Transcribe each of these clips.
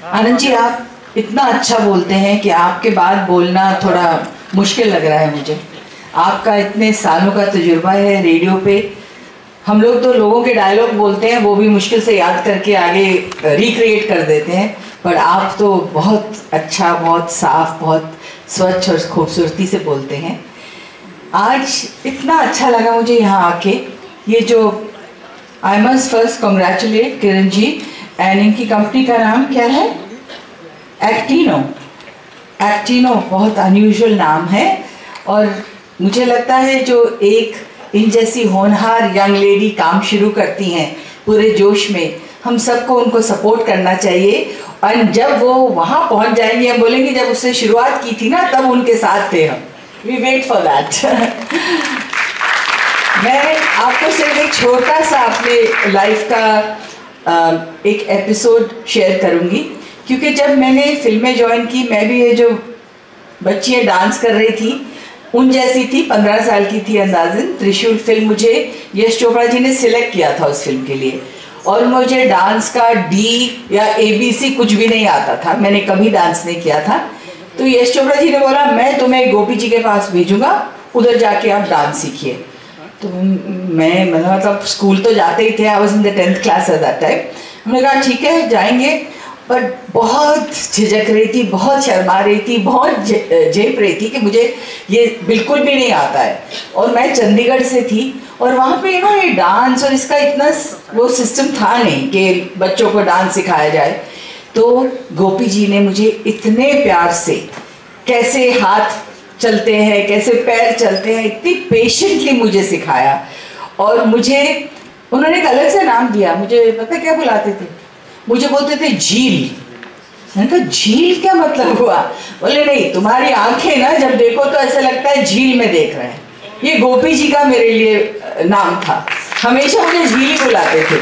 आनंद जी, आप इतना अच्छा बोलते हैं कि आपके बाद बोलना थोड़ा मुश्किल लग रहा है मुझे। आपका इतने सालों का तजुर्बा है रेडियो पे। हम लोग तो लोगों के डायलॉग बोलते हैं, वो भी मुश्किल से याद करके आगे रिक्रिएट कर देते हैं, पर आप तो बहुत अच्छा, बहुत साफ, बहुत स्वच्छ और खूबसूरती से बोलते हैं। आज इतना अच्छा लगा मुझे यहाँ आके। ये जो I must first congratulate Kiran ji, and इनकी कंपनी का नाम क्या है? एक्टिनो। एक्टिनो बहुत अनयूजुअल नाम है, और मुझे लगता है जो एक इन जैसी होनहार यंग लेडी काम शुरू करती हैं पूरे जोश में, हम सबको उनको सपोर्ट करना चाहिए। और जब वो वहाँ पहुँच जाएंगे, हम बोलेंगे जब उससे शुरुआत की थी ना, तब उनके साथ थे हम। We wait for that. मैं आपको सिर्फ एक छोटा सा अपने लाइफ का एक एपिसोड शेयर करूँगी, क्योंकि जब मैंने फिल्में ज्वाइन की, मैं भी ये जो बच्चियाँ डांस कर रही थी उन जैसी थी, 15 साल की थी अंदाजन। त्रिशूल फिल्म मुझे यश चोपड़ा जी ने सिलेक्ट किया था उस फिल्म के लिए, और मुझे डांस का डी या ABC कुछ भी नहीं आता था, मैंने कभी डांस नहीं किया था। तो यश चोपड़ा जी ने बोला मैं तुम्हें गोपी जी के पास भेजूंगा, उधर जाके आप डांस सीखिए। तो मैं मतलब स्कूल तो जाते ही थे, I was in the 10th class at that time. हमने कहा ठीक है जाएंगे, पर बहुत झिझक रही थी, बहुत शर्मा रही थी, बहुत झेप रही थी कि मुझे ये बिल्कुल भी नहीं आता है। और मैं चंडीगढ़ से थी, और वहाँ पे ये डांस और इसका इतना वो सिस्टम था नहीं कि बच्चों को डांस सिखाया जाए। तो गोपी जी ने मुझे इतने प्यार से कैसे हाथ चलते हैं, कैसे पैर चलते हैं, इतनी पेशेंटली मुझे सिखाया। और मुझे उन्होंने एक अलग सा नाम दिया, मुझे पता क्या बुलाते थे? मुझे बोलते थे झील। मैंने कहा झील क्या मतलब हुआ? बोले नहीं, तुम्हारी आंखें ना जब देखो तो ऐसा लगता है झील में देख रहे हैं। ये गोपी जी का मेरे लिए नाम था, हमेशा मुझे झील ही बुलाते थे।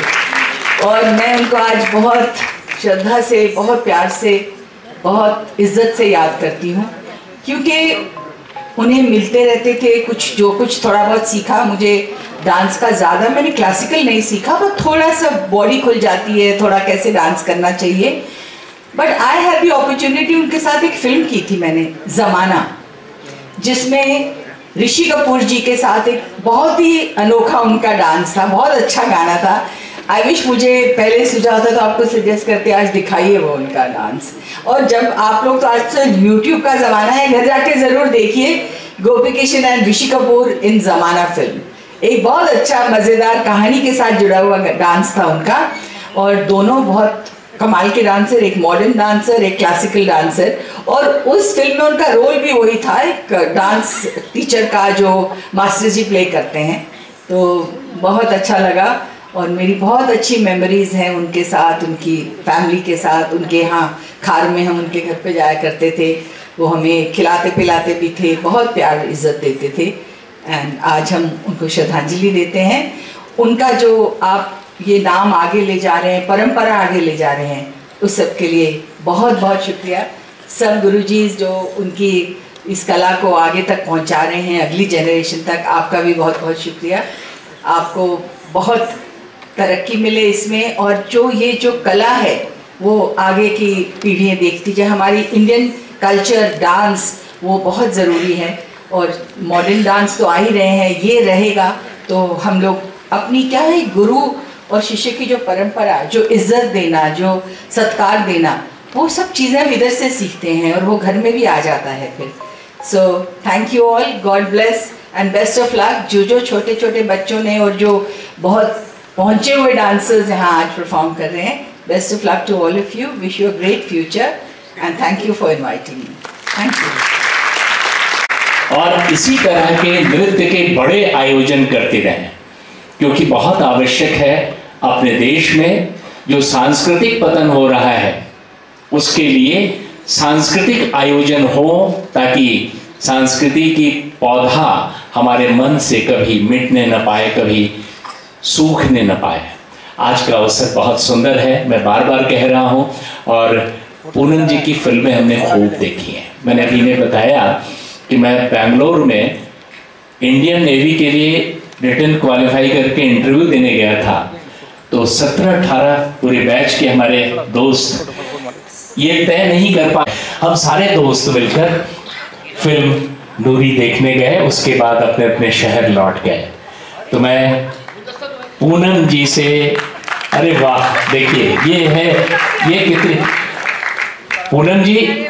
और मैं उनको आज बहुत श्रद्धा से, बहुत प्यार से, बहुत इज्जत से याद करती हूँ, क्योंकि उन्हें मिलते रहते थे। कुछ थोड़ा बहुत सीखा मुझे डांस का, ज़्यादा मैंने क्लासिकल नहीं सीखा, पर थोड़ा सा बॉडी खुल जाती है, थोड़ा कैसे डांस करना चाहिए। But I have the opportunity, उनके साथ एक फिल्म की थी मैंने, ज़माना, जिसमें ऋषि कपूर जी के साथ एक बहुत ही अनोखा उनका डांस था, बहुत अच्छा गाना था। आई विश मुझे पहले सुझा होता तो आपको सजेस्ट करते, आज दिखाइए वो उनका डांस। और जब आप लोग तो आज तो यूट्यूब का ज़माना है, घर जाके ज़रूर देखिए गोपी किशन एंड ऋषि कपूर इन ज़माना फिल्म। एक बहुत अच्छा मज़ेदार कहानी के साथ जुड़ा हुआ डांस था उनका, और दोनों बहुत कमाल के डांसर, एक मॉडर्न डांसर, एक क्लासिकल डांसर। और उस फिल्म में उनका रोल भी वही था, एक डांस टीचर का जो मास्टर जी प्ले करते हैं। तो बहुत अच्छा लगा, और मेरी बहुत अच्छी मेमोरीज़ हैं उनके साथ, उनकी फैमिली के साथ। उनके यहाँ खार में हम उनके घर पे जाया करते थे, वो हमें खिलाते पिलाते भी थे, बहुत प्यार इज्जत देते थे। एंड आज हम उनको श्रद्धांजलि देते हैं। उनका जो आप ये नाम आगे ले जा रहे हैं, परंपरा आगे ले जा रहे हैं, उस सब के लिए बहुत बहुत शुक्रिया। सब गुरुजी जो उनकी इस कला को आगे तक पहुंचा रहे हैं, अगली जनरेशन तक, आपका भी बहुत बहुत शुक्रिया। आपको बहुत तरक्की मिले इसमें, और जो कला है वो आगे की पीढ़ियाँ देखती जाए। हमारी इंडियन कल्चर डांस वो बहुत ज़रूरी है, और मॉडर्न डांस तो आ ही रहे हैं, ये रहेगा तो हम लोग अपनी क्या है, गुरु और शिष्य की जो परंपरा, जो इज्जत देना, जो सत्कार देना, वो सब चीज़ें हम इधर से सीखते हैं, और वो घर में भी आ जाता है फिर। So thank you all, God bless and best of luck. जो छोटे छोटे बच्चों ने और जो बहुत पहुंचे हुए डांसर्स यहाँ आज परफॉर्म कर रहे हैं, best of luck to all of you, wish you a great future, and thank you for inviting me. Thank you. और इसी तरह के नृत्य के बड़े आयोजन करते रहें, क्योंकि बहुत आवश्यक है अपने देश में जो सांस्कृतिक पतन हो रहा है उसके लिए सांस्कृतिक आयोजन हो, ताकि संस्कृति की पौधा हमारे मन से कभी मिटने न पाए, कभी सूखने न पाए। आज का अवसर बहुत सुंदर है, मैं बार बार कह रहा हूँ, और पूनम जी की फिल्में हमने खूब देखी हैं। मैंने अभी ने बताया कि मैं बेंगलोर में इंडियन नेवी के लिए रिटन क्वालिफाई करके इंटरव्यू देने गया था, तो 17-18 पूरे बैच के हमारे दोस्त ये तय नहीं कर पाए, हम सारे दोस्त मिलकर फिल्म नूरी देखने गए। उसके बाद अपने अपने शहर लौट गए। तो मैं पूनम जी से, अरे वाह देखिए ये कितनी, पूनम जी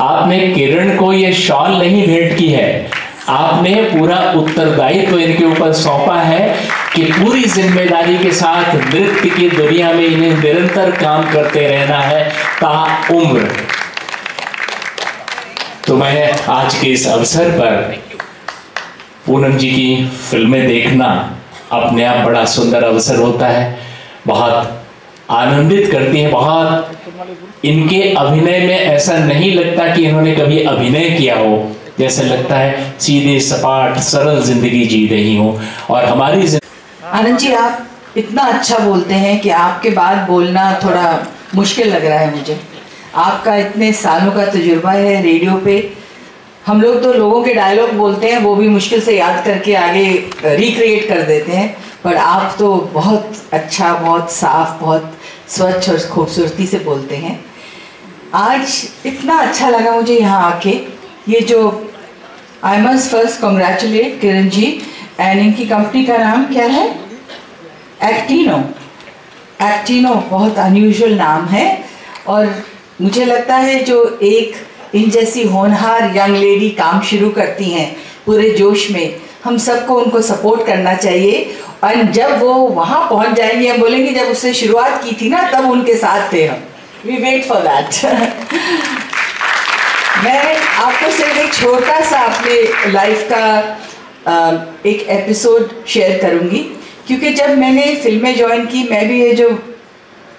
आपने किरण को ये शॉल नहीं भेंट की है, आपने पूरा उत्तरदायित्व तो इनके ऊपर सौंपा है कि पूरी जिम्मेदारी के साथ नृत्य की दुनिया में इन्हें निरंतर काम करते रहना है ताउम्र। तो मैं आज के इस अवसर पर पूनम जी की फिल्में देखना अपने आप बड़ा सुंदर अवसर होता है, बहुत आनंदित करती है। बहुत इनके अभिनय में ऐसा नहीं लगता कि इन्होंने कभी अभिनय किया हो, जैसे लगता है सीधे सपाट सरल जिंदगी जी रही हो। और हमारी आनंद जी, आप इतना अच्छा बोलते हैं कि आपके बाद बोलना थोड़ा मुश्किल लग रहा है मुझे। आपका इतने सालों का तजुर्बा है रेडियो पे। हम लोग तो लोगों के डायलॉग बोलते हैं, वो भी मुश्किल से याद करके आगे रिक्रिएट कर देते हैं, पर आप तो बहुत अच्छा, बहुत साफ, बहुत स्वच्छ और खूबसूरती से बोलते हैं। आज इतना अच्छा लगा मुझे यहाँ आके। ये जो I must first congratulate Kiran ji, and इनकी कंपनी का नाम क्या है? एक्टिनो। एक्टिनो बहुत अनयूजुअल नाम है, और मुझे लगता है जो एक इन जैसी होनहार यंग लेडी काम शुरू करती हैं पूरे जोश में, हम सबको उनको सपोर्ट करना चाहिए। और जब वो वहाँ पहुँच जाएंगे, हम बोलेंगे जब उससे शुरुआत की थी ना तब उनके साथ थे हम। We wait for that. मैं आपको सिर्फ एक छोटा सा अपने लाइफ का एक एपिसोड शेयर करूँगी, क्योंकि जब मैंने फिल्में ज्वाइन की, मैं भी ये जो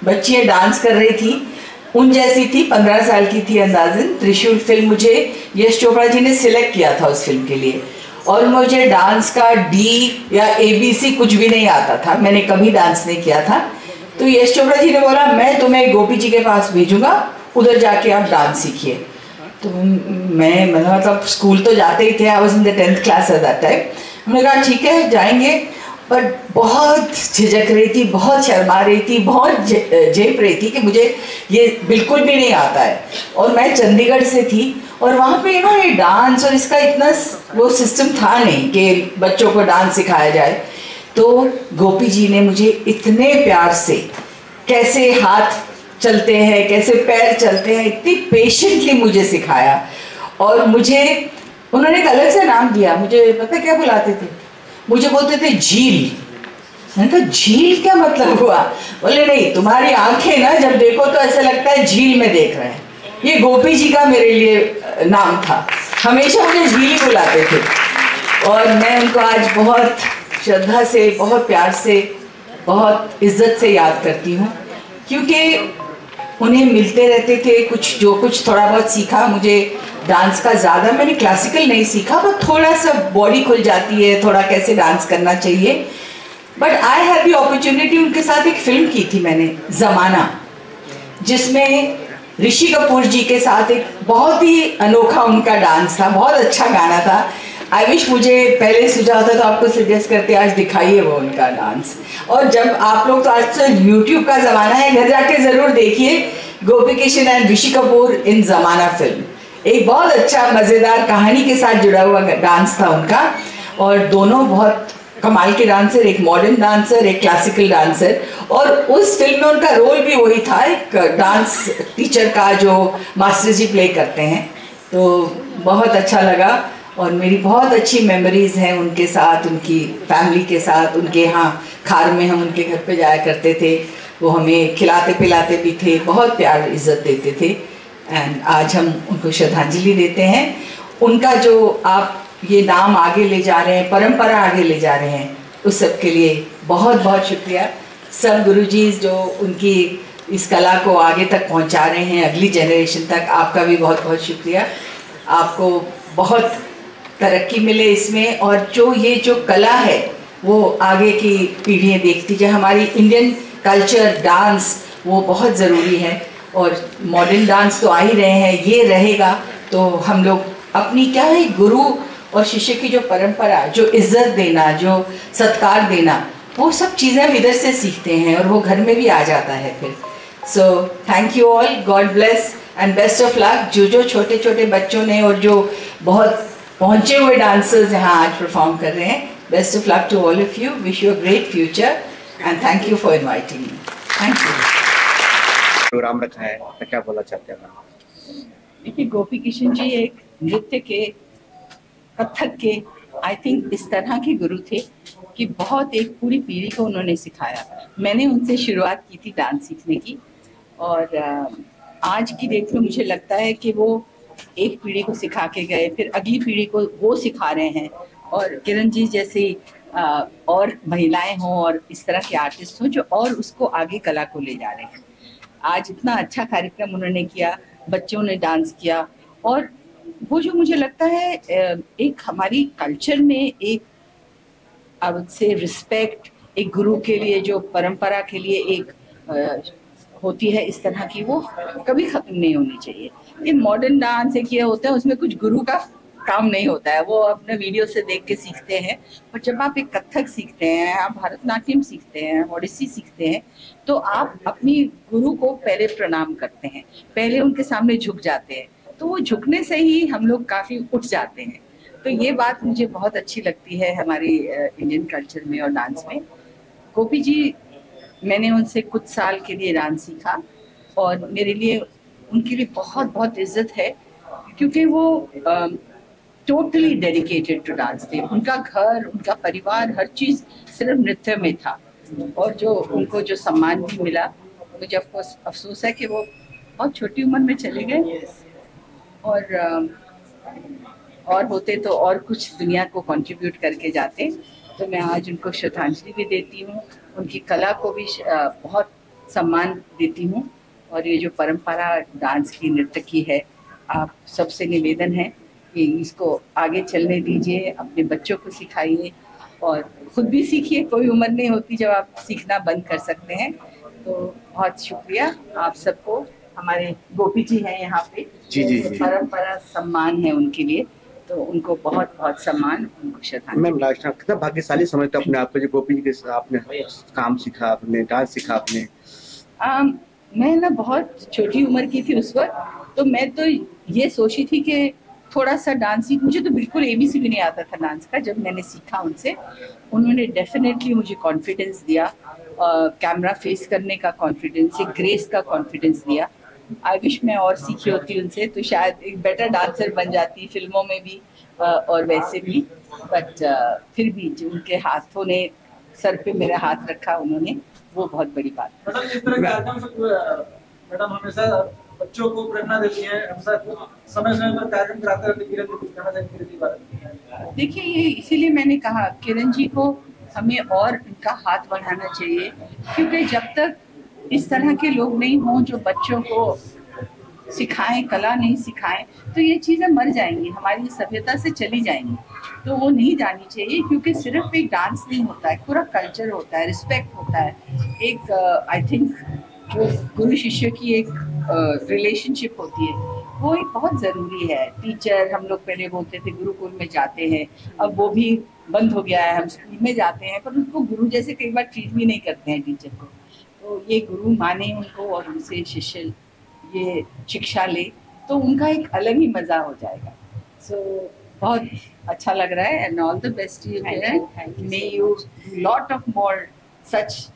बच्चियाँ डांस कर रही थी उन जैसी थी, 15 साल की थी अंदाजन। त्रिशूल फिल्म मुझे यश चोपड़ा जी ने सिलेक्ट किया था उस फिल्म के लिए, और मुझे डांस का डी या ABC कुछ भी नहीं आता था, मैंने कभी डांस नहीं किया था। तो यश चोपड़ा जी ने बोला मैं तुम्हें गोपी जी के पास भेजूंगा, उधर जाके आप डांस सीखिए। तो मैं मतलब स्कूल तो जाते ही थे, I was in the 10th class at that time. हमने कहा ठीक है जाएंगे, पर बहुत झिझक रही थी, बहुत शर्मा रही थी, बहुत झेप रही थी कि मुझे ये बिल्कुल भी नहीं आता है। और मैं चंडीगढ़ से थी, और वहाँ पे ये डांस और इसका इतना वो सिस्टम था नहीं कि बच्चों को डांस सिखाया जाए। तो गोपी जी ने मुझे इतने प्यार से कैसे हाथ चलते हैं, कैसे पैर चलते हैं, इतनी पेशेंटली मुझे सिखाया। और मुझे उन्होंने एक अलग सा नाम दिया, मुझे पता क्या बुलाते थे? मुझे बोलते थे झील। मैंने कहा झील क्या मतलब हुआ? बोले नहीं, तुम्हारी आंखें ना जब देखो तो ऐसा लगता है झील में देख रहे हैं। ये गोपी जी का मेरे लिए नाम था, हमेशा मुझे झील ही बुलाते थे। और मैं उनको आज बहुत श्रद्धा से, बहुत प्यार से, बहुत इज्जत से याद करती हूँ, क्योंकि उन्हें मिलते रहते थे। कुछ थोड़ा बहुत सीखा मुझे डांस का, ज़्यादा मैंने क्लासिकल नहीं सीखा, पर थोड़ा सा बॉडी खुल जाती है, थोड़ा कैसे डांस करना चाहिए। But I have the opportunity, उनके साथ एक फिल्म की थी मैंने, ज़माना, जिसमें ऋषि कपूर जी के साथ एक बहुत ही अनोखा उनका डांस था, बहुत अच्छा गाना था। आई विश मुझे पहले सुझा होता तो आपको सजेस्ट करते, आज दिखाइए वो उनका डांस। और जब आप लोग तो आज तो यूट्यूब का ज़माना है, घर जाके ज़रूर देखिए गोपी किशन एंड ऋषि कपूर इन ज़माना फिल्म। एक बहुत अच्छा मज़ेदार कहानी के साथ जुड़ा हुआ डांस था उनका, और दोनों बहुत कमाल के डांसर, एक मॉडर्न डांसर, एक क्लासिकल डांसर। और उस फिल्म में उनका रोल भी वही था, एक डांस टीचर का जो मास्टर जी प्ले करते हैं। तो बहुत अच्छा लगा, और मेरी बहुत अच्छी मेमोरीज़ हैं उनके साथ, उनकी फैमिली के साथ। उनके यहाँ खार में हम उनके घर पे जाया करते थे, वो हमें खिलाते पिलाते भी थे, बहुत प्यार इज्जत देते थे। एंड आज हम उनको श्रद्धांजलि देते हैं। उनका जो आप ये नाम आगे ले जा रहे हैं, परंपरा आगे ले जा रहे हैं, उस सब के लिए बहुत बहुत शुक्रिया। सब गुरुजी जो उनकी इस कला को आगे तक पहुंचा रहे हैं, अगली जनरेशन तक, आपका भी बहुत बहुत शुक्रिया। आपको बहुत तरक्की मिले इसमें, और जो कला है वो आगे की पीढ़ियाँ देखती जाए। हमारी इंडियन कल्चर डांस वो बहुत ज़रूरी है, और मॉडर्न डांस तो आ ही रहे हैं, ये रहेगा तो हम लोग अपनी क्या है, गुरु और शिष्य की जो परंपरा, जो इज्जत देना, जो सत्कार देना, वो सब चीज़ें हम इधर से सीखते हैं और वो घर में भी आ जाता है फिर। So thank you all, God bless and best of luck. जो छोटे छोटे बच्चों ने और जो बहुत पहुंचे हुए डांसर्स यहाँ आज परफॉर्म कर रहे हैं, best of luck to all of you, wish you a great future and thank you for inviting me. Thank you. Programme रखा है तो क्या बोलना चाहते हैं? देखिए, गोपी किशन जी एक नृत्य के, कथक के, आई थिंक इस तरह के गुरु थे कि बहुत एक पूरी पीढ़ी को उन्होंने सिखाया। मैंने उनसे शुरुआत की थी डांस सीखने की, और आज की डेट में मुझे लगता है कि वो एक पीढ़ी को सिखा के गए, फिर अगली पीढ़ी को वो सिखा रहे हैं, और किरण जी जैसी और महिलाएं हों और इस तरह के आर्टिस्ट हों जो और उसको आगे कला को ले जा रहे हैं। आज इतना अच्छा कार्यक्रम उन्होंने किया, बच्चों ने डांस किया, और वो जो मुझे लगता है एक हमारी कल्चर में एक आई वुड से रिस्पेक्ट, एक गुरु के लिए जो परंपरा के लिए एक होती है इस तरह की, वो कभी खत्म नहीं होनी चाहिए। ये मॉडर्न डांस एक ये होता है, उसमें कुछ गुरु का काम नहीं होता है, वो अपने वीडियो से देख के सीखते हैं। और जब आप एक कथक सीखते हैं, आप भरतनाट्यम सीखते हैं, ओडिसी सीखते हैं, तो आप अपनी गुरु को पहले प्रणाम करते हैं, पहले उनके सामने झुक जाते हैं। तो वो झुकने से ही हम लोग काफ़ी उठ जाते हैं। तो ये बात मुझे बहुत अच्छी लगती है हमारी इंडियन कल्चर में और डांस में। गोपी जी, मैंने उनसे कुछ साल के लिए डांस सीखा, और मेरे लिए उनके लिए बहुत बहुत इज्जत है, क्योंकि वो टोटली डेडिकेटेड टू डांस थे। उनका घर, उनका परिवार, हर चीज़ सिर्फ नृत्य में था, और जो उनको जो सम्मान भी मिला, मुझे ऑफकोर्स अफसोस है कि वो बहुत छोटी उम्र में चले गए, और होते तो और कुछ दुनिया को कंट्रीब्यूट करके जाते। तो मैं आज उनको श्रद्धांजलि भी देती हूँ, उनकी कला को भी बहुत सम्मान देती हूँ। और ये जो परंपरा डांस की, नृत्य की है, आप सबसे निवेदन है कि इसको आगे चलने दीजिए, अपने बच्चों को सिखाइए और खुद भी सीखिए। कोई उम्र नहीं होती जब आप सीखना बंद कर सकते हैं। तो बहुत शुक्रिया आप सबको। हमारे गोपी जी हैं यहाँ पे, जी। परंपरा सम्मान है उनके लिए, तो उनको बहुत बहुत सम्मान, उनको श्रद्धांजलि। मैम, लास्ट कितना भाग्यशाली समझते अपने आप को जो गोपी जी के आपने काम सीखा, आपने डांस सीखा आपने? मैं ना बहुत छोटी उम्र की थी उस वक्त, तो मैं तो ये सोची थी कि थोड़ा सा डांस सीख। मुझे तो बिल्कुल ABC भी नहीं आता था डांस का। जब मैंने सीखा उनसे, उन्होंने डेफिनेटली मुझे कॉन्फिडेंस दिया, कैमरा फेस करने का कॉन्फिडेंस, एक ग्रेस का कॉन्फिडेंस दिया। आई विश मैं और सीखी होती उनसे, तो शायद एक बेटर डांसर बन जाती, फिल्मों में भी और वैसे भी। बट फिर भी जो उनके हाथों ने सर पे मेरा हाथ रखा उन्होंने, वो बहुत बड़ी बात है। मैडम हमेशा बच्चों को प्रेरणा देती है, हमेशा समय समय पर कार्यक्रम कराते रहते। किरण जी कुछ कहना चाहेंगे किरण जी बारे में? देखिए, ये इसीलिए मैंने कहा किरण जी को हमें और इनका हाथ बढ़ाना चाहिए, क्योंकि जब तक इस तरह के लोग नहीं हों जो बच्चों को सिखाएं, कला नहीं सिखाएं, तो ये चीज़ें मर जाएंगी, हमारी सभ्यता से चली जाएंगी। तो वो नहीं जानी चाहिए, क्योंकि सिर्फ एक डांस नहीं होता है, पूरा कल्चर होता है, रिस्पेक्ट होता है। एक आई थिंक जो गुरु शिष्य की एक रिलेशनशिप होती है, वो एक बहुत ज़रूरी है। टीचर, हम लोग पहले बोलते थे गुरुकुल में जाते हैं, अब वो भी बंद हो गया है। हम स्कूल में जाते हैं, पर उनको गुरु जैसे कई बार ट्रीट भी नहीं करते हैं टीचर को। तो ये गुरु माने उनको और उनसे शिष्य ये शिक्षा ले, तो उनका एक अलग ही मज़ा हो जाएगा। सो बहुत अच्छा लग रहा है, and all the best you. May you lot of more such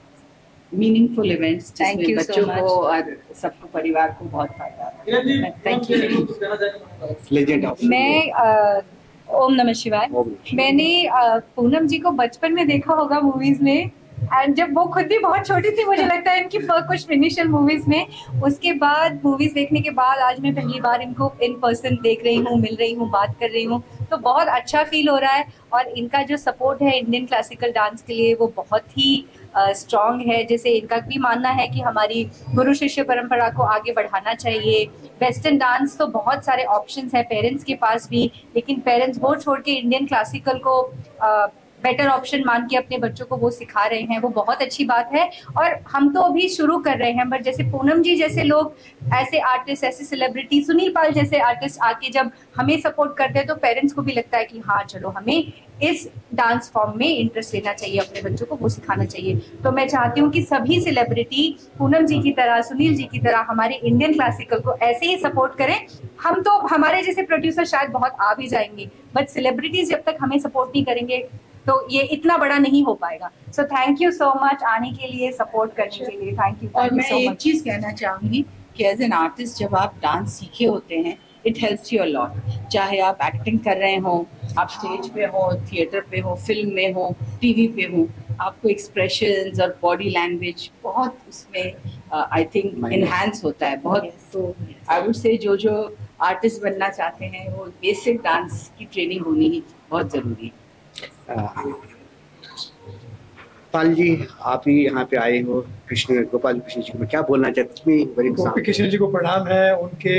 meaningful events, जिसमें बच्चों को और सबको, परिवार को बहुत फायदा। Thank you. लेजेंड ऑफ मैं ओम नमः शिवाय। मैंने पूनम जी को बचपन में देखा होगा मूवीज में, एंड जब वो खुद भी बहुत छोटी थी, मुझे लगता है इनकी कुछ इनिशियल मूवीज में। उसके बाद मूवीज देखने के बाद आज मैं पहली बार इनको इन पर्सन देख रही हूँ, मिल रही हूँ, बात कर रही हूँ, तो बहुत अच्छा फील हो रहा है। और इनका जो सपोर्ट है इंडियन क्लासिकल डांस के लिए, वो बहुत ही स्ट्रॉन्ग है। जैसे इनका भी मानना है कि हमारी गुरु शिष्य परंपरा को आगे बढ़ाना चाहिए। वेस्टर्न डांस तो बहुत सारे ऑप्शंस हैं पेरेंट्स के पास भी, लेकिन पेरेंट्स वो छोड़ के इंडियन क्लासिकल को बेटर ऑप्शन मान के अपने बच्चों को वो सिखा रहे हैं, वो बहुत अच्छी बात है। और हम तो अभी शुरू कर रहे हैं, बट जैसे पूनम जी जैसे लोग, ऐसे आर्टिस्ट, ऐसे सेलिब्रिटी, सुनील पाल जैसे आर्टिस्ट आके जब हमें सपोर्ट करते हैं तो पेरेंट्स को भी लगता है कि हाँ चलो हमें इस डांस फॉर्म में इंटरेस्ट लेना चाहिए, अपने बच्चों को वो सिखाना चाहिए। तो मैं चाहती हूँ कि सभी सेलिब्रिटी पूनम जी की तरह, सुनील जी की तरह हमारे इंडियन क्लासिकल को ऐसे ही सपोर्ट करें। हम तो, हमारे जैसे प्रोड्यूसर शायद बहुत आ भी जाएंगे, बट सेलिब्रिटीज जब तक हमें सपोर्ट नहीं करेंगे तो ये इतना बड़ा नहीं हो पाएगा। So thank you so much आने के लिए, सपोर्ट करने के लिए, थैंक यू। और मैं एक चीज कहना चाहूंगी कि एज एन आर्टिस्ट जब आप डांस सीखे होते हैं, it helps you a lot. चाहे आप एक्टिंग कर रहे हो, आप स्टेज पे हो, थिएटर पे हो, फिल्म में हो, टीवी पे हो, आपको एक्सप्रेशंस और बॉडी लैंग्वेज बहुत उसमें आई थिंक इनहैंस होता है बहुत। तो आई वुड से जो आर्टिस्ट बनना चाहते हैं वो बेसिक डांस की ट्रेनिंग होनी ही बहुत ज़रूरी है। पाल जी, आप ही यहाँ पे आए हो, गोपाल कृष्ण जी को मैं क्या बोलना चाहती हूँ? गोपी कृष्ण जी को प्रणाम है, उनके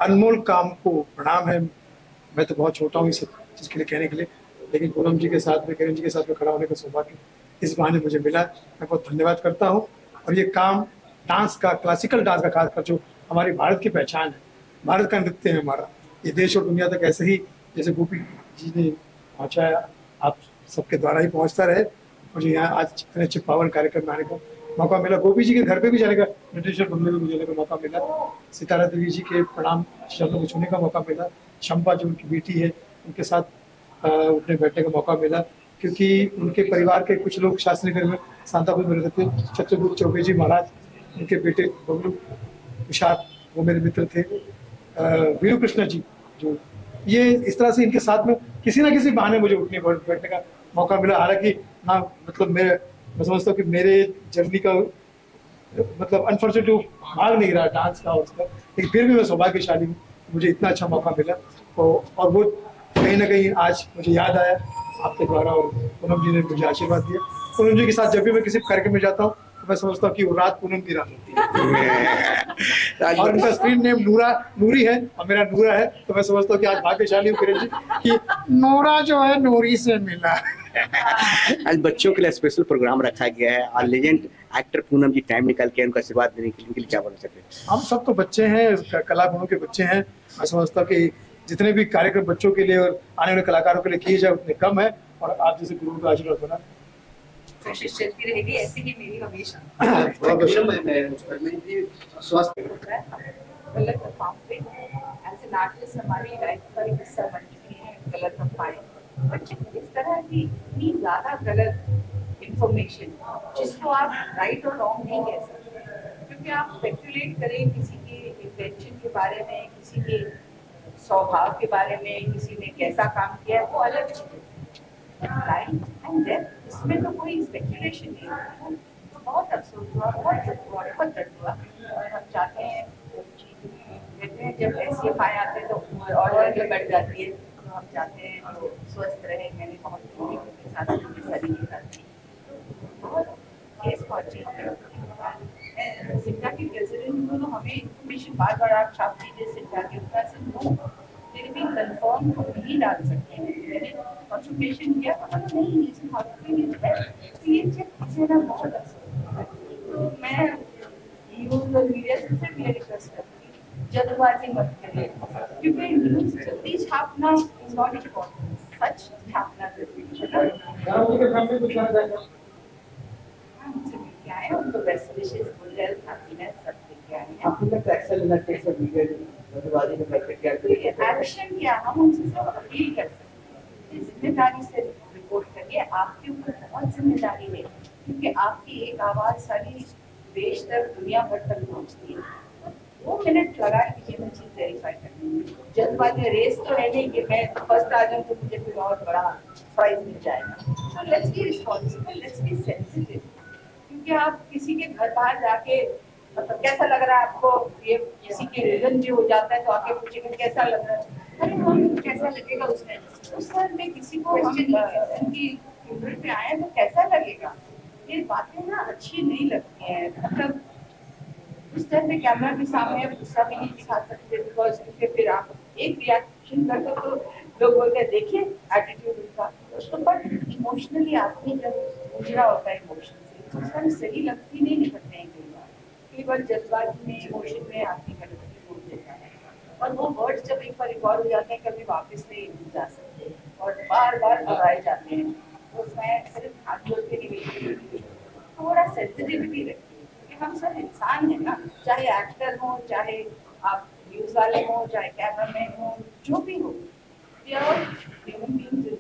अनमोल काम को प्रणाम है। मैं तो बहुत छोटा हूँ इस चीज़ के लिए कहने के लिए, लेकिन पूनम जी के साथ में, किरण जी के साथ में खड़ा होने का सौभाग्य इस बहाने मुझे मिला। मैं बहुत धन्यवाद करता हूँ। और ये काम डांस का, क्लासिकल डांस का, खासकर जो हमारी भारत की पहचान है, भारत का नृत्य है हमारा, ये देश और दुनिया तक ऐसे ही जैसे गोपी जी ने पहुँचाया, आप सबके द्वारा ही पहुँचता रहे। मुझे यहाँ आज इतने अच्छे पावन कार्यक्रम में आने का मौका मिला, गोपी जी के घर पे भी जाने का, ब्रिटिशर घूमने में जाने का मौका मिला, सितारा देवी जी के प्रणाम चरणों को छूने का मौका मिला, शंपा जो उनकी बेटी है उनके साथ उठने बैठने का मौका मिला, क्योंकि उनके परिवार के कुछ लोग शास्त्री नगर में सांतापुर में रहते थे। छत्रगुप्त चौबे जी महाराज, उनके बेटे बबलू तुषार, वो मेरे मित्र थे। वीरू कृष्ण जी, जो ये इस तरह से इनके साथ में किसी ना किसी बहाने मुझे उठने बैठने का मौका मिला। हालांकि ना, मतलब मैं समझता हूँ कि मेरे जर्नी का मतलब अनफॉर्चुनेट भाग नहीं रहा डांस का और उसका, लेकिन फिर भी मैं सौभाग्यशाली हूँ, मुझे इतना अच्छा मौका मिला। और वो कहीं ना कहीं आज मुझे याद आया आपके द्वारा, और पूनम जी ने मुझे आशीर्वाद दिया। पूनम जी के साथ जब भी मैं किसी कार्यक्रम में जाता हूँ तो मैं समझता हूँ कि वो रात पूनम की रात होती है। और उनका स्क्रीन नेम नूरी है और मेरा नूरा है, तो मैं समझता हूँ कि आज भाग्यशाली हूँ किरण जी कि नूरा जो है नूरी से मिला। आज बच्चों के लिए स्पेशल प्रोग्राम रखा गया है और लेजेंड एक्टर पूनम जी टाइम निकाल के उनका आशीर्वाद देने के लिए क्या बोल सकते हैं? हम सब तो बच्चे हैं, कला गुणों के बच्चे हैं। मैं समझता हूँ कि जितने भी कार्यक्रम बच्चों के लिए और आने वाले कलाकारों के लिए किए जाए उतने कम है, और आप जैसे गुरु का आशीर्वाद बना कोशिश चलती रहेगी ऐसे ही मेरी हमेशा। गलत अफवाहें एज एन आर्टिस्ट हमारी लाइफ का एक हिस्सा बन चुकी है गलत अफवाहें। बच्चे इस तरह की इतनी ज्यादा गलत इंफॉर्मेशन जिसको आप राइट और रॉन्ग नहीं कह सकते, क्योंकि आप स्पेकुलेट करें किसी के इंटेंशन के बारे में, किसी के स्वभाव के बारे में, किसी ने कैसा काम किया है, वो अलग चीज है। लाइफ एंड डेथ, इसमें तो कोई स्पेकुलेशन नहीं है। तो बहुत अफसोस हुआ, बहुत दर्द हुआ, और हम चाहते हैं, कहते हैं जब ऐसे फाय आते हैं तो उम्र और बढ़ जाती है, तो हम चाहते हैं तो स्वस्थ रहे। मैंने बहुत लोगों के साथ सभी के साथ बहुत केस पहुंची सिक्का के प्रेसिडेंट को, तो हमें इन्फॉर्मेशन बार बार आप छाप दीजिए सिक्का के ऊपर से, नो फिर भी कंफर्म तो नहीं डाल सकते हैं। मैंने कंसल्टेशन किया तो नहीं, इसे हॉस्पिटल है, तो ये चेक कीजिएगा, बहुत अच्छा। तो मैं न्यूज़ और मीडिया से सिर्फ ये रिक्वेस्ट करती हूँ, जल्दबाजी मत करिए, क्योंकि न्यूज़ जल्दी छापना इज नॉट इम्पोर्टेंट, सच छापना जरूरी है। मुझसे मिल के आए, उनको best wishes, good health, happiness सब लेके आए हैं। आपको लगता है एक्सेल लगता है मीडिया जल्दबाजी में करके क्या एक्शन क्या, हम उनसे सब अपील कर सकते हैं, जिम्मेदारी से रिपोर्ट करिए। आपके ऊपर बहुत जिम्मेदारी है, क्योंकि आपकी एक आवाज सारी देश तक, दुनिया भर तक पहुंचती है। 2 मिनट लगा कि मैं चीज वेरीफाई करनी, जल्दबाजी रेस तो है नहीं कि मैं फर्स्ट आ जाऊँ तो मुझे कोई और बड़ा प्राइज मिल जाएगा। तो let's be responsible, let's be sensitive, क्योंकि आप किसी के घर बाहर जाके, मतलब कैसा लग रहा है आपको, ये किसी के रिजन भी हो जाता है तो आके पूछेंगे कैसा लग रहा है, अरे हम कैसा लगेगा उसमें, उस सर में किसी को उनकी ट्यूबवेल पे आए तो कैसा लगेगा, ये बातें ना अच्छी नहीं लगती हैं। मतलब उस टाइम पे कैमरा के सामने गुस्सा भी नहीं दिखा सकते, बिकॉज फिर आप एक रिएक्शन करते तो लोग बोलते हैं देखिए एटीट्यूड उनका, तो बट इमोशनली आदमी जब गुजरा होता है इमोशन से तो उसका सही लगती नहीं निपटते हैं कई बार जज्बात में इमोशन में आदमी गलती बोल देता है और वो वर्ड्स जब एक बार रिकॉर्ड हो जाते हैं कभी वापस नहीं जा सकते और बार बार दोहराए जाते हैं। तो मैं सिर्फ हाथ जोड़ के नहीं थोड़ा सेंसिटिविटी रखती हूँ क्योंकि हम सब इंसान हैं ना, चाहे एक्टर हो, चाहे आप न्यूज़ वाले हो, चाहे कैमरामैन हो, जो भी हो, we are all human beings.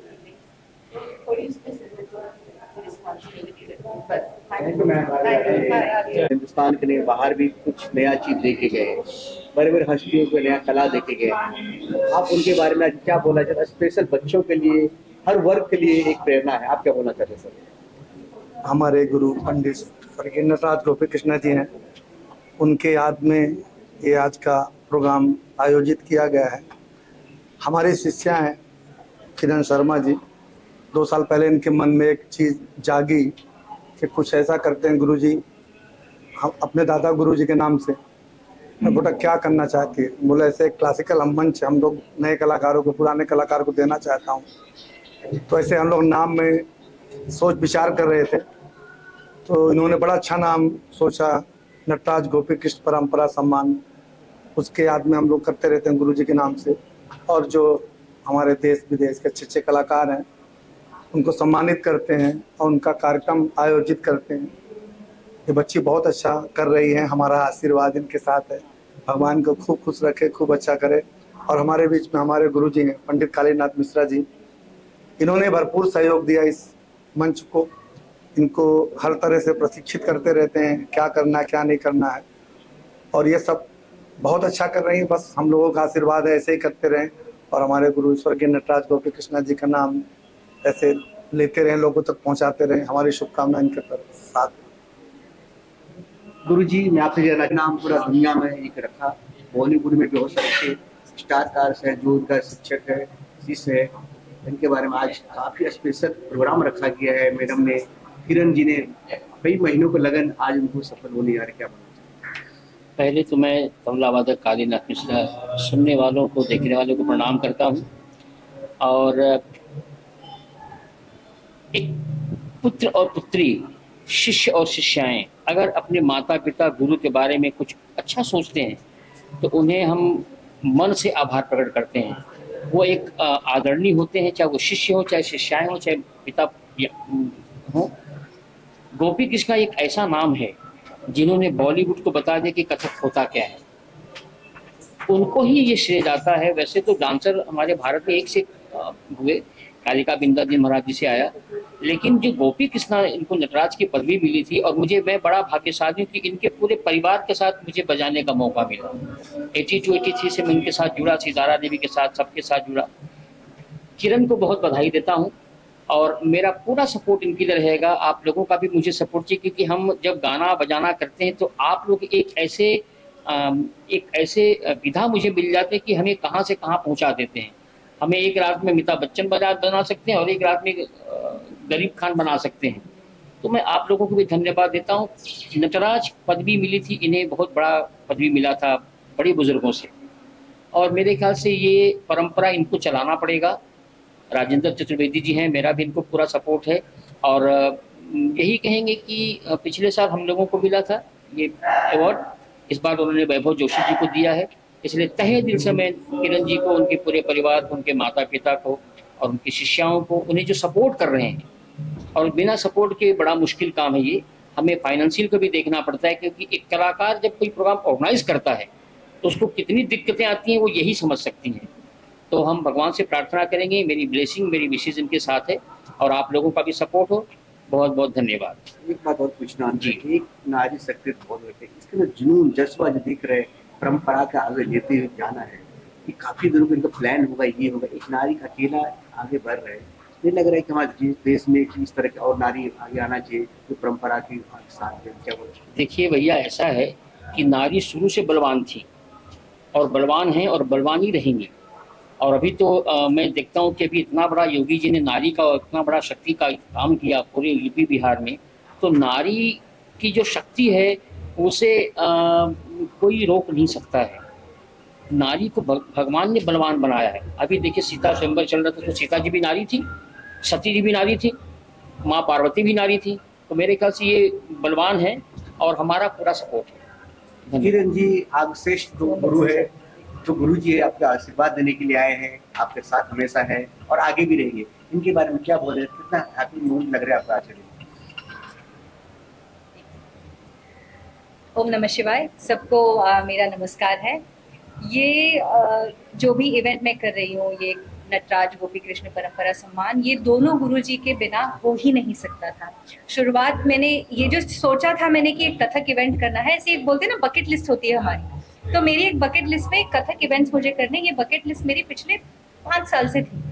थोड़ी उसमें रिस्पॉन्सिबिलिटी रखती हूँ। हिंदुस्तान के लिए बाहर भी कुछ नया चीज देखे गए, बड़े बड़े हस्तियों को नया कला देखे गए, आप उनके बारे में क्या बोलना चाहते हैं? स्पेशल बच्चों के लिए, हर वर्ग के लिए एक प्रेरणा है, आप क्या बोलना चाहते हैं सर? हमारे गुरु पंडित स्वर्गीय नटराज गोपी कृष्णा जी हैं, उनके याद में ये आज का प्रोग्राम आयोजित किया गया है। हमारे शिष्य हैं किरण शर्मा जी, 2 साल पहले इनके मन में एक चीज़ जागी कि कुछ ऐसा करते हैं गुरुजी, हम अपने दादा गुरुजी के नाम से। मैं बेटा क्या करना चाहती है? बोले ऐसे क्लासिकल मंच हम लोग नए कलाकारों को, पुराने कलाकार को देना चाहता हूँ। तो ऐसे हम लोग नाम में सोच विचार कर रहे थे, तो इन्होंने बड़ा अच्छा नाम सोचा, नटराज गोपी कृष्ण परंपरा सम्मान। उसके याद में हम लोग करते रहते हैं गुरुजी के नाम से। और जो हमारे देश विदेश के अच्छे अच्छे कलाकार हैं उनको सम्मानित करते हैं और उनका कार्यक्रम आयोजित करते हैं। ये बच्ची बहुत अच्छा कर रही है, हमारा आशीर्वाद इनके साथ है। भगवान को खूब खुश रखे, खूब अच्छा करे। और हमारे बीच में हमारे गुरुजी हैं पंडित कालीनाथ मिश्रा जी, इन्होंने भरपूर सहयोग दिया इस मंच को। इनको हर तरह से प्रशिक्षित करते रहते हैं, क्या करना है क्या नहीं करना है, और ये सब बहुत अच्छा कर रही हैं। बस हम लोगों का आशीर्वाद है, ऐसे ही करते रहें और हमारे गुरु स्वर्गीय नटराज गोपी कृष्णा जी का नाम ऐसे लेते रहें, लोगों तक पहुंचाते रहें। हमारी शुभकामनाएं इनके साथ। गुरुजी, मैं आपसे जानना, नाम पूरा दुनिया में एक रखा, बॉलीवुड में भी बहुत सारे स्टार कास्ट है, जो उनका शिक्षक है, शिष्य है, इनके बारे में आज काफ़ी स्पेशल प्रोग्राम रखा गया है। मैडम ने, किरण जी ने कई महीनों को लगन, आज उनको सफल होने जा रहे, क्या बोलना चाहिए? पहले तो मैं तबलावादक कालीनाथ मिश्रा सुनने वालों को, देखने वालों को प्रणाम करता हूँ। और एक पुत्र और पुत्री, शिष्य और शिष्याएं अगर अपने माता पिता गुरु के बारे में कुछ अच्छा सोचते हैं तो उन्हें हम मन से आभार प्रकट करते हैं। वो एक आदरणीय होते हैं, चाहे वो शिष्य हो, चाहे शिष्याएं हो, चाहे पिता हो। गोपी कृष्णा एक ऐसा नाम है जिन्होंने बॉलीवुड को बता दिया कि कथक होता क्या है। उनको ही ये श्रेय जाता है। वैसे तो डांसर हमारे भारत में एक से हुए, कालिका बिंदाजी महाराज जी से आया, लेकिन जो गोपी कृष्णा, इनको नटराज की पदवी मिली थी। और मैं बड़ा भाग्यशाली हूँ कि इनके पूरे परिवार के साथ मुझे बजाने का मौका मिला। 82-83 से मैं इनके साथ जुड़ा, सितारा देवी के साथ, सबके साथ जुड़ा। किरण को बहुत बधाई देता हूँ और मेरा पूरा सपोर्ट इनके लिए रहेगा। आप लोगों का भी मुझे सपोर्ट चाहिए, क्योंकि हम जब गाना बजाना करते हैं तो आप लोग एक ऐसे विधा मुझे मिल जाते हैं कि हमें कहाँ से कहाँ पहुँचा देते हैं। हमें एक रात में अमिताभ बच्चन बना सकते हैं और एक रात में गरीब खान बना सकते हैं। तो मैं आप लोगों को भी धन्यवाद देता हूँ। नटराज पदवी मिली थी, इन्हें बहुत बड़ा पदवी मिला था बड़े बुजुर्गों से, और मेरे ख्याल से ये परंपरा इनको चलाना पड़ेगा। राजेंद्र चतुर्वेदी जी हैं, मेरा भी इनको पूरा सपोर्ट है। और यही कहेंगे कि पिछले साल हम लोगों को मिला था ये अवार्ड, इस बार उन्होंने वैभव जोशी जी को दिया है। इसलिए तहे दिल से मैं किरण जी को, उनके पूरे परिवार को, उनके माता पिता को और उनकी शिष्याओं को, उन्हें जो सपोर्ट कर रहे हैं, और बिना सपोर्ट के बड़ा मुश्किल काम है ये, हमें फाइनेंशियल को भी देखना पड़ता है, क्योंकि एक कलाकार जब कोई प्रोग्राम ऑर्गेनाइज करता है तो उसको कितनी दिक्कतें आती हैं वो यही समझ सकती हैं। तो हम भगवान से प्रार्थना करेंगे, मेरी ब्लेसिंग, मेरी विशेष इनके साथ है और आप लोगों का भी सपोर्ट हो। बहुत बहुत धन्यवाद। एक बात और पूछना जी, एक नारी शक्ति इसके अंदर जुनून, जज्बा जो दिख रहे, परंपरा का आगे लेते हुए जाना है, कि काफी दिनों में इनका प्लान होगा, ये होगा, एक नारी का अकेला आगे बढ़ रहे हैं। ये लग रहा है कि हमारे देश में इस तरह के और नारी आगे आना चाहिए जो परंपरा के साथ। क्या बोलते? देखिए भैया, ऐसा है कि नारी शुरू से बलवान थी और बलवान हैं और बलवान ही रहेंगी। और अभी तो मैं देखता हूँ कि अभी इतना बड़ा योगी जी ने नारी का इतना बड़ा शक्ति का काम किया पूरे यूपी बिहार में, तो नारी की जो शक्ति है उसे कोई रोक नहीं सकता है। नारी को भगवान ने बलवान बनाया है। अभी देखिए सीता स्वयंवर चल रहा था तो सीता जी भी नारी थी, सती जी भी नारी थी, माँ पार्वती भी नारी थी। तो मेरे ख्याल से ये बलवान है और हमारा पूरा सपोर्ट है। किरण जी आप श्रेष्ठ गुरु है, जो गुरु जी आपका आशीर्वाद देने के लिए आए हैं, आपके साथ हमेशा है और आगे भी रहेंगे, इनके बारे में क्या बोले, कितना हैप्पी मूड लग रहा है आपका आज? ओम नमः शिवाय। सबको मेरा नमस्कार है। ये जो भी इवेंट मैं कर रही हूँ, ये नटराज गोपी कृष्ण परंपरा सम्मान, ये दोनों गुरुजी के बिना हो ही नहीं सकता था। शुरुआत मैंने ये जो सोचा था मैंने कि एक कथक इवेंट करना है, ऐसे एक बोलते हैं ना बकेट लिस्ट होती है हमारी, तो मेरी एक बकेट लिस्ट में कथक इवेंट्स मुझे करने, ये बकेट लिस्ट मेरी पिछले 5 साल से थी।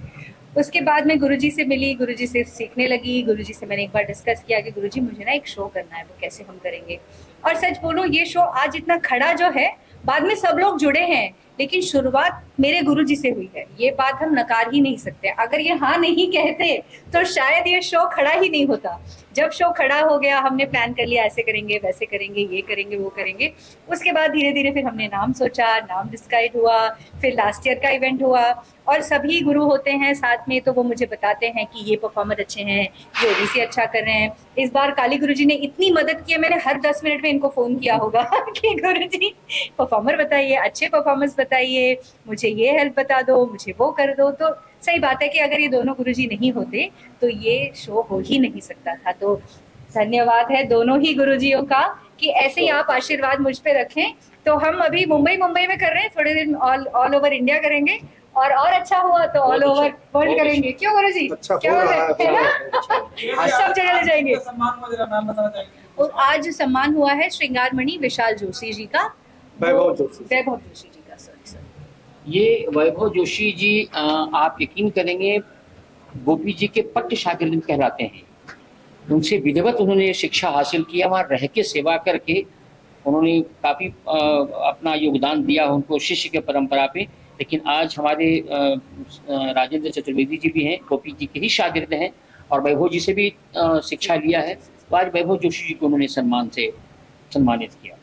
उसके बाद मैं गुरुजी से मिली, गुरुजी से सीखने लगी, गुरुजी से मैंने एक बार डिस्कस किया कि गुरुजी मुझे ना एक शो करना है, वो कैसे हम करेंगे। और सच बोलूं, ये शो आज इतना खड़ा जो है, बाद में सब लोग जुड़े हैं, लेकिन शुरुआत मेरे गुरुजी से हुई है। ये बात हम नकार ही नहीं सकते। अगर ये हाँ नहीं कहते तो शायद ये शो खड़ा ही नहीं होता। जब शो खड़ा हो गया, हमने प्लान कर लिया ऐसे करेंगे, वैसे करेंगे, ये करेंगे, वो करेंगे। उसके बाद धीरे धीरे फिर हमने नाम सोचा, नाम डिसाइड हुआ, फिर लास्ट ईयर का इवेंट हुआ। और सभी गुरु होते हैं साथ में, तो वो मुझे बताते हैं कि ये परफॉर्मर अच्छे हैं, ये ओडिसी अच्छा कर रहे हैं। इस बार काली गुरुजी ने इतनी मदद की है, मैंने हर 10 मिनट में इनको फोन किया होगा कि गुरुजी परफॉर्मर बताइए, अच्छे परफॉर्मेंस बताइए, मुझे ये हेल्प बता दो, मुझे वो कर दो। तो सही बात है कि अगर ये दोनों गुरुजी नहीं होते तो ये शो हो ही नहीं सकता था। तो धन्यवाद है दोनों ही गुरुजियों का कि ऐसे ही आप आशीर्वाद मुझ पे रखें। तो हम अभी मुंबई में कर रहे हैं, थोड़े दिन ऑल ओवर इंडिया करेंगे, और अच्छा हुआ तो ऑल ओवर वर्ल्ड करेंगे। क्यों गुरुजी? अच्छा क्या है ना? सब जगह ले जाएंगे। और आज सम्मान हुआ है श्रृंगारमणि विशाल जोशी जी का, वैभव जोशी जी का। सॉरी। ये वैभव जोशी जी आप यकीन करेंगे गोपी जी के पट्ट शागिर्द कहलाते हैं। उनसे विधिवत उन्होंने शिक्षा हासिल किया, वहाँ रह के सेवा करके उन्होंने काफ़ी अपना योगदान दिया उनको शिष्य के परंपरा पे। लेकिन आज हमारे राजेंद्र चतुर्वेदी जी भी हैं, गोपी जी के ही शागिर्द हैं और वैभव जी से भी शिक्षा लिया है। तो आज वैभव जोशी जी को उन्होंने सम्मान से सम्मानित किया।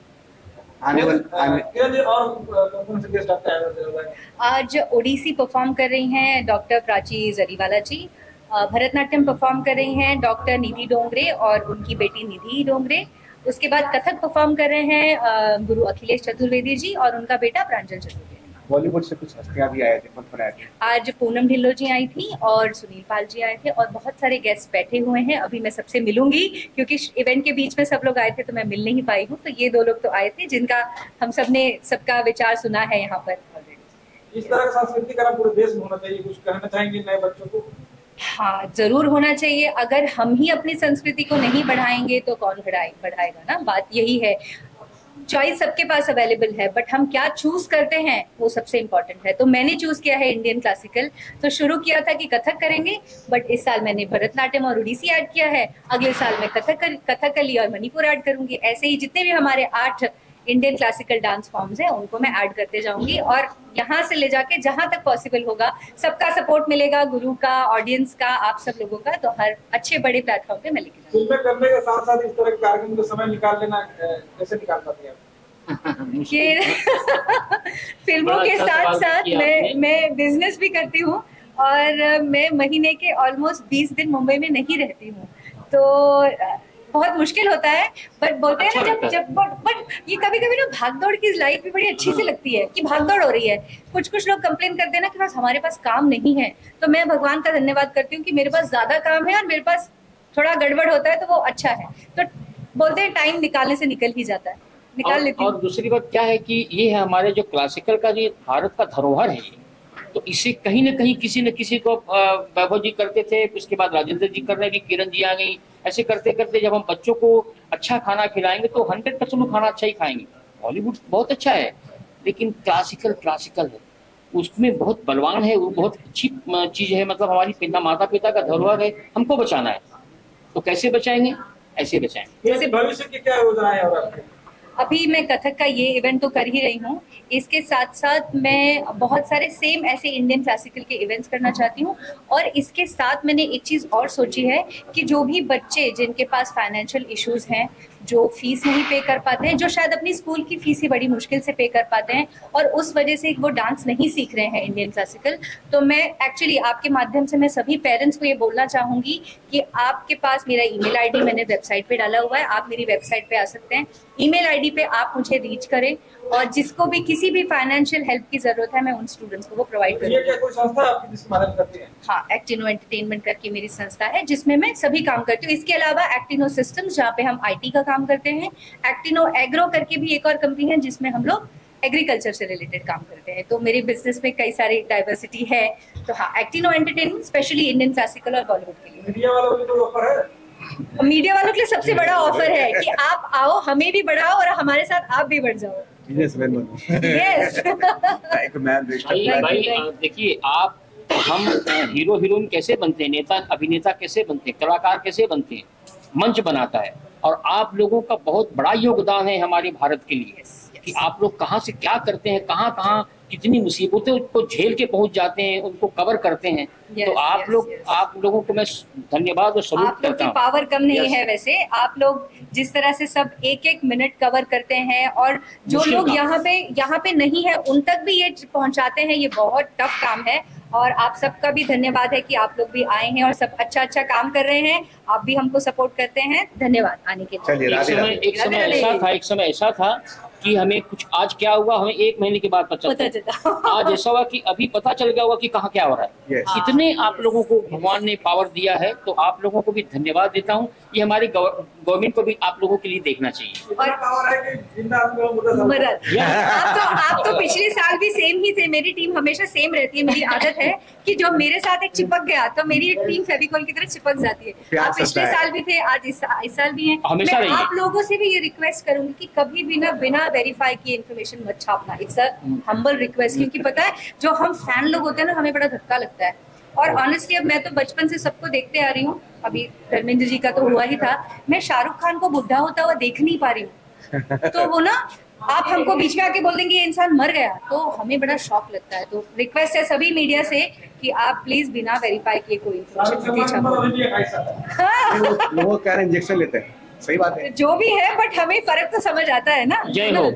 आज ओडिसी परफॉर्म कर रही हैं डॉक्टर प्राची जरीवाला जी, भरतनाट्यम परफॉर्म कर रही हैं डॉक्टर निधि डोंगरे और उनकी बेटी निधि डोंगरे। उसके बाद कथक परफॉर्म कर रहे हैं गुरु अखिलेश चतुर्वेदी जी और उनका बेटा प्रांजल चतुर्वेदी। बॉलीवुड से कुछ हस्तियां भी आए थे, कौन आए थे? आज पूनम ढिल्लो जी आई थी और सुनील पाल जी आए थे और बहुत सारे गेस्ट बैठे हुए हैं। अभी मैं सबसे मिलूंगी क्योंकि इवेंट के बीच में सब लोग आए थे तो मैं मिल नहीं पाई हूँ। तो ये 2 लोग तो आए थे जिनका हम सब ने सबका विचार सुना है यहाँ पर। इस तरह का सांस्कृतिक कार्यक्रम पूरे देश में होना चाहिए, कुछ कहना चाहेंगे नए बच्चों को? हाँ, जरूर होना चाहिए। अगर हम ही अपनी संस्कृति को नहीं बढ़ाएंगे तो कौन बढ़ाएगा ना। बात यही है, चॉइस सबके पास अवेलेबल है, बट हम क्या चूज करते हैं वो सबसे इम्पोर्टेंट है। तो मैंने चूज किया है इंडियन क्लासिकल। तो शुरू किया था कि कथक करेंगे, बट इस साल मैंने भरतनाट्यम और ओडिसी ऐड किया है। अगले साल मैं कथकली और मणिपुर ऐड करूंगी। ऐसे ही जितने भी हमारे 8 इंडियन क्लासिकल डांस फॉर्म्स हैं उनको मैं ऐड करते जाऊंगी और यहाँ से ले जाके जहां तक पॉसिबल होगा सबका सपोर्ट मिलेगा, गुरु का, ऑडियंस का, आप सब लोगों का, तो हर अच्छे बड़े प्लेटफॉर्म पे मैं लेके जाऊंगी। फिल्में करने के साथ साथ इस तरह के कार्यक्रम को समय निकाल लेना कैसे निकाल पाती हैं? फिल्मों के साथ साथ मैं बिजनेस भी करती हूँ और मैं महीने के ऑलमोस्ट 20 दिन मुंबई में नहीं रहती हूँ। तो बहुत मुश्किल होता है, बट बोलते हैं ना जब बट ये कभी कभी ना भागदौड़ की लाइफ भी बड़ी अच्छी सी लगती है कि भागदौड़ हो रही है। कुछ लोग कंप्लेन करते हैं ना कि बस हमारे पास काम नहीं है, तो मैं भगवान का धन्यवाद करती हूँ कि मेरे पास ज्यादा काम है और मेरे पास थोड़ा गड़बड़ होता है तो वो अच्छा है। तो बोलते हैं टाइम निकालने से निकल ही जाता है, निकाल लेती हूँ। और दूसरी बात क्या है कि ये है हमारे जो क्लासिकल का जो भारत का धरोहर है, तो इसे कहीं ना कहीं किसी न किसी को वैभव जी करते थे, उसके बाद राजेंद्र जी कर रहे हैं, किरण जी आ गई। ऐसे करते करते जब हम बच्चों को अच्छा खाना खिलाएंगे तो 100% खाना अच्छा ही खाएंगे। बॉलीवुड बहुत अच्छा है लेकिन क्लासिकल है, उसमें बहुत बलवान है, वो बहुत अच्छी चीज है। मतलब हमारी माता पिता का धरोहर है, हमको बचाना है। तो कैसे बचाएंगे? ऐसे बचाएंगे। जैसे भविष्य की क्या योजना है आपकी? अभी मैं कथक का ये इवेंट तो कर ही रही हूँ, इसके साथ साथ मैं बहुत सारे सेम ऐसे इंडियन क्लासिकल के इवेंट्स करना चाहती हूँ। और इसके साथ मैंने एक चीज़ और सोची है कि जो भी बच्चे जिनके पास फाइनेंशियल इश्यूज हैं जो फीस नहीं पे कर पाते हैं, जो शायद अपनी स्कूल की फीस ही बड़ी मुश्किल से पे कर पाते हैं और उस वजह से वो डांस नहीं सीख रहे हैं इंडियन क्लासिकल। तो मैं एक्चुअली आपके माध्यम से मैं सभी पेरेंट्स को ये बोलना चाहूँगी कि आपके पास मेरा ईमेल आईडी मैंने वेबसाइट पे डाला हुआ है, आप मेरी वेबसाइट पे आ सकते हैं, ईमेल आईडी पे आप मुझे रीच करें और जिसको भी किसी भी फाइनेंशियल हेल्प की जरूरत है मैं उन स्टूडेंट्स को वो प्रोवाइड करूँगी। ये क्या कोई संस्था आपकी जिसकी मदद करती है? हाँ, एक्टिनो एंटरटेनमेंट करके मेरी संस्था है जिसमें मैं सभी काम करती हूँ। इसके अलावा एक्टिनो सिस्टम्स जहाँ पे हम IT का काम करते हैं, एक्टिनो एग्रो करके भी एक और कंपनी है जिसमें हम लोग एग्रीकल्चर से रिलेटेड काम करते हैं। तो मेरे बिजनेस में कई सारी डाइवर्सिटी है। तो हाँ, actino entertainment specially Indian classical और बॉलीवुड के लिए। मीडिया वालों की कोई ऑफर है? मीडिया वालों के लिए सबसे बड़ा ऑफर है कि आप आओ, हमें भी बढ़ाओ और हमारे साथ आप भी बढ़ जाओ। बिजनेसमैन बनो। यस भाई देखिए, आप हम हीरो हीरोइन कैसे बनते हैं, नेता अभिनेता कैसे बनते हैं, कलाकार कैसे बनते हैं, मंच बनाता है। और आप लोगों का बहुत बड़ा योगदान है हमारे भारत के लिए कि आप लोग कहाँ से क्या करते हैं, कहाँ कहाँ कितनी मुसीबतों को झेल के पहुंच जाते हैं, उनको कवर करते हैं। तो आप लोगों को मैं धन्यवाद और सलूट आप लोग करता की हूँ। पावर कम नहीं है वैसे, आप लोग जिस तरह से सब एक एक मिनट कवर करते हैं और जो लोग यहाँ पे नहीं है उन तक भी ये पहुंचाते हैं, ये बहुत टफ काम है। और आप सबका भी धन्यवाद है कि आप लोग भी आए हैं और सब अच्छा अच्छा काम कर रहे हैं, आप भी हमको सपोर्ट करते हैं। धन्यवाद आने के लिए। एक समय ऐसा था कि हमें कुछ आज क्या हुआ हमें 1 महीने के बाद पता चलता। आज ऐसा हुआ कि अभी पता चल गया हुआ कि कहाँ क्या हो रहा है। कितने आप लोगों को भगवान ने पावर दिया है, तो आप लोगों को भी धन्यवाद देता हूँ। ये हमारी गवर्नमेंट को भी आप लोगों के लिए देखना चाहिए। और पावर है कि जिंदा आप तो पिछले साल भी सेम ही थे, मेरी टीम हमेशा सेम रहती है। मेरी आदत है कि जो मेरे साथ एक चिपक गया तो मेरी टीम फेविकॉल की तरह चिपक जाती है। आप पिछले साल भी थे, आज इस साल भी हैं। मैं आप लोगों से भी ये रिक्वेस्ट करूंगी कि कभी भी ना बिना वेरीफाई किए इन्फॉर्मेशन मत छापना। इट्स अ हम्बल रिक्वेस्ट, क्योंकि पता है जो हम फैन लोग होते हैं ना, हमें बड़ा धक्का लगता है। और ऑनेस्टली अब मैं तो बचपन से सबको देखते आ रही हूँ, अभी धर्मेंद्र जी का तो हुआ ही था, मैं शाहरुख खान को बुढ़ा होता हुआ देख नहीं पा रही हूँ। तो वो ना आप हमको बीच में आके बोल देंगे ये इंसान मर गया, तो हमें बड़ा शॉक लगता है। तो रिक्वेस्ट है सभी मीडिया से कि आप प्लीज बिना वेरीफाई किए कोई इन्फॉर्मेशन लोग कह रहे इंजेक्शन लेते हैं, सही बात है, जो भी है, बट हमें फर्क तो समझ आता है ना। जय हो।